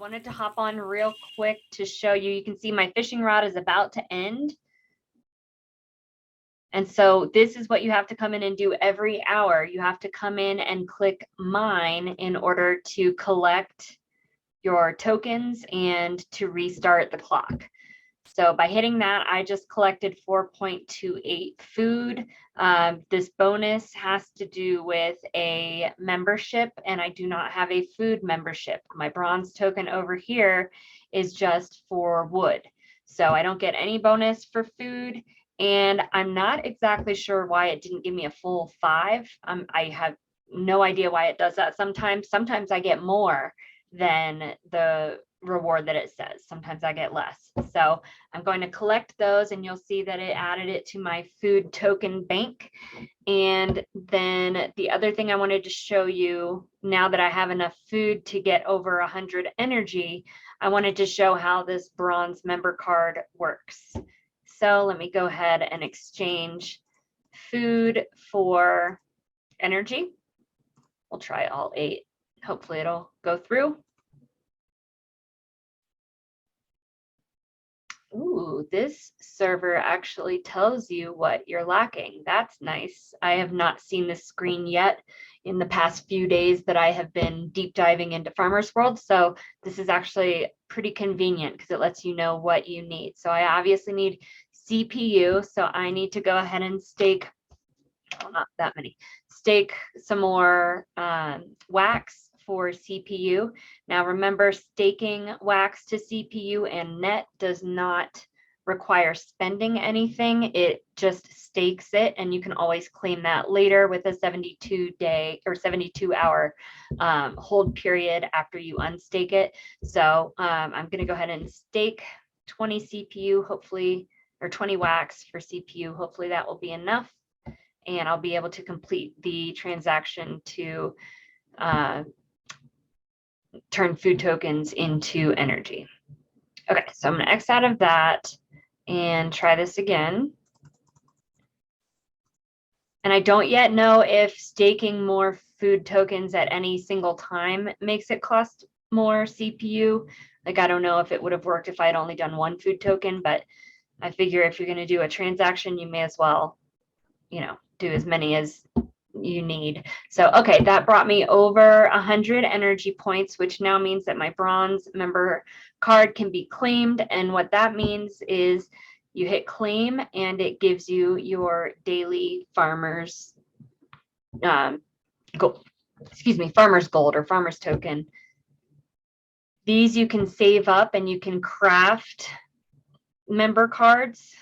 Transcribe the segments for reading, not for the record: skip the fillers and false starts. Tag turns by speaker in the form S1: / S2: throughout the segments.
S1: wanted to hop on real quick to show you. You can see my fishing rod is about to end. And so this is what you have to come in and do every hour. You have to come in and click mine in order to collect your tokens and to restart the clock. So by hitting that, I just collected 4.28 food. This bonus has to do with a membership, and I do not have a food membership. My bronze token over here is just for wood. So I don't get any bonus for food, and I'm not exactly sure why it didn't give me a full 5. I have no idea why it does that sometimes. Sometimes I get more than the reward that it says. Sometimes I get less. So I'm going to collect those, and you'll see that it added it to my food token bank. And then the other thing I wanted to show you, now that I have enough food to get over 100 energy, I wanted to show how this bronze member card works. So let me go ahead and exchange food for energy. We'll try all 8. Hopefully it'll go through. Ooh, this server actually tells you what you're lacking. That's nice. I have not seen this screen yet in the past few days that I have been deep diving into Farmers World. So this is actually pretty convenient because it lets you know what you need. So I obviously need CPU. So I need to go ahead and stake, well, not that many, stake some more wax for CPU. Now remember, staking wax to CPU and net does not require spending anything. It just stakes it, and you can always claim that later with a 72-day or 72-hour hold period after you unstake it. So I'm going to go ahead and stake 20 CPU, hopefully, or 20 wax for CPU. Hopefully that will be enough, and I'll be able to complete the transaction to turn food tokens into energy. Okay, so I'm going to X out of that and try this again. And I don't yet know if staking more food tokens at any single time makes it cost more CPU. Like, I don't know if it would have worked if I had only done 1 food token, but I figure if you're going to do a transaction, you may as well, you know, do as many as you need. So, okay, that brought me over 100 energy points, which now means that my bronze member card can be claimed. And what that means is you hit claim, and it gives you your daily farmers farmers gold or farmers token. These you can save up, and you can craft member cards.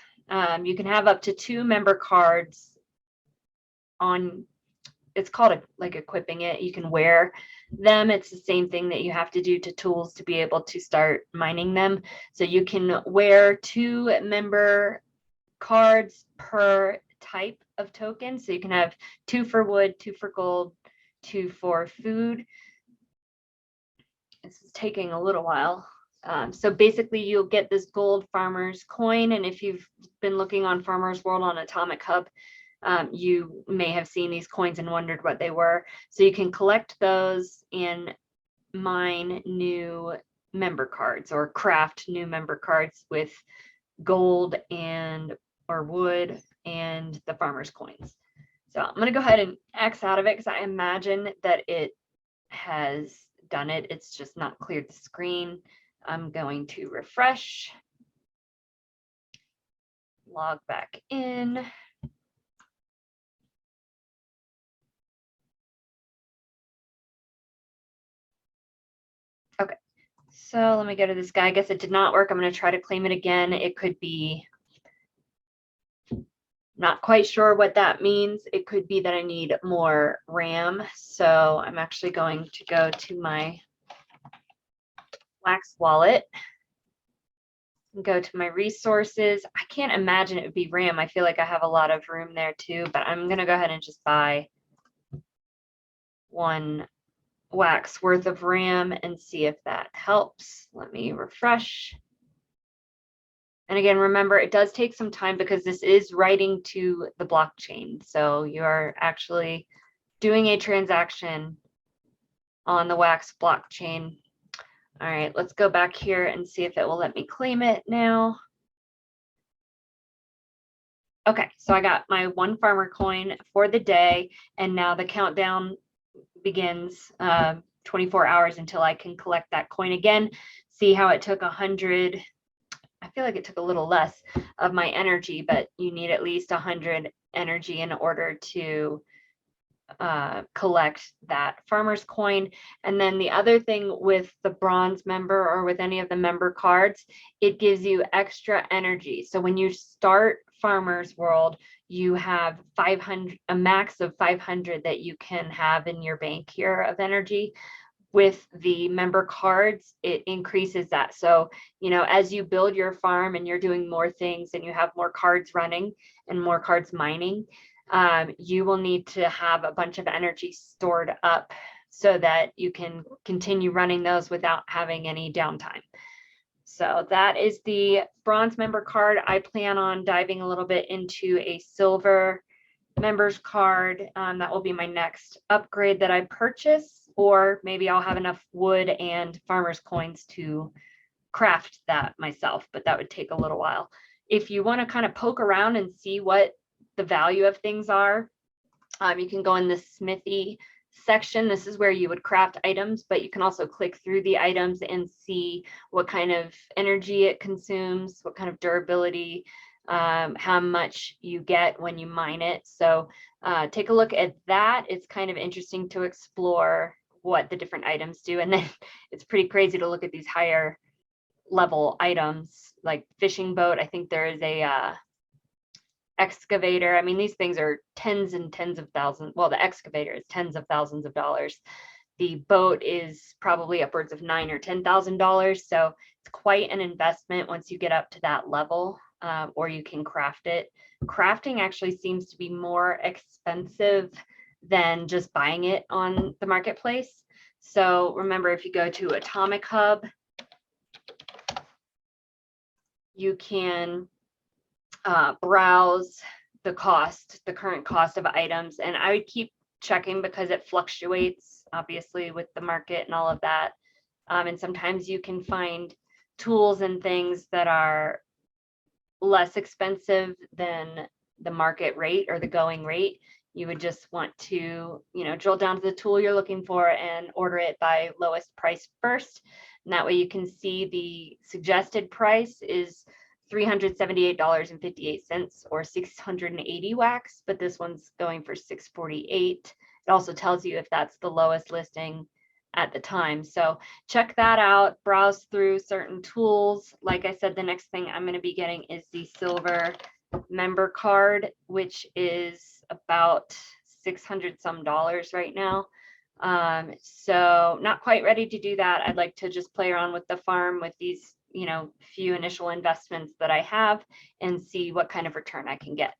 S1: You can have up to 2 member cards on, it's called like equipping it. You can wear them. It's the same thing that you have to do to tools to be able to start mining them. So you can wear 2 member cards per type of token. So you can have 2 for wood, 2 for gold, 2 for food. This is taking a little while. So basically you'll get this gold farmers coin. And if you've been looking on Farmers World on Atomic Hub, you may have seen these coins and wondered what they were. So you can collect those and mine new member cards or craft new member cards with gold and or wood and the farmers coins. So I'm going to go ahead and X out of it because I imagine that it has done it. It's just not cleared the screen. I'm going to refresh, log back in. Okay, so let me go to this guy. I guess it did not work. I'm going to try to claim it again. It could be, not quite sure what that means. It could be that I need more RAM. So I'm actually going to go to my Wax wallet and go to my resources. I can't imagine it would be RAM. I feel like I have a lot of room there too, but I'm going to go ahead and just buy 1 wax worth of RAM and see if that helps. Let me refresh. And again, remember, it does take some time because this is writing to the blockchain. So you're actually doing a transaction on the wax blockchain. All right, let's go back here and see if it will let me claim it now. Okay, so I got my 1 farmer coin for the day, and now the countdown begins 24 hours until I can collect that coin again. See how it took 100. I feel like it took a little less of my energy, but you need at least 100 energy in order to collect that farmer's coin. And then the other thing with the bronze member or with any of the member cards, it gives you extra energy. So when you start Farmers World, you have 500, a max of 500 that you can have in your bank here of energy. With the member cards, it increases that. So, you know, as you build your farm and you're doing more things and you have more cards running and more cards mining, you will need to have a bunch of energy stored up so that you can continue running those without having any downtime. So that is the bronze member card. I plan on diving a little bit into a silver members card. That will be my next upgrade that I purchase, or maybe I'll have enough wood and farmers coins to craft that myself, but that would take a little while. If you want to kind of poke around and see what the value of things are, you can go in the smithy section. This is where you would craft items, but you can also click through the items and see what kind of energy it consumes, what kind of durability, how much you get when you mine it. So take a look at that. It's kind of interesting to explore what the different items do. And then it's pretty crazy to look at these higher level items like fishing boat. I think there is a excavator. I mean, these things are tens and tens of thousands. Well, the excavator is tens of thousands of dollars. The boat is probably upwards of $9,000 or $10,000. So it's quite an investment once you get up to that level, or you can craft it. Crafting actually seems to be more expensive than just buying it on the marketplace. So remember, if you go to Atomic Hub, you can browse the cost, the current cost of items. And I would keep checking because it fluctuates, obviously, with the market and all of that. And sometimes you can find tools and things that are less expensive than the market rate or the going rate. You would just want to, you know, drill down to the tool you're looking for and order it by lowest price first. And that way you can see the suggested price is $378.58 or 680 wax, but this one's going for 648. It also tells you if that's the lowest listing at the time. So check that out, browse through certain tools. Like I said, the next thing I'm going to be getting is the silver member card, which is about $600 some right now. So not quite ready to do that. I'd like to just play around with the farm with these, you know, few initial investments that I have and see what kind of return I can get.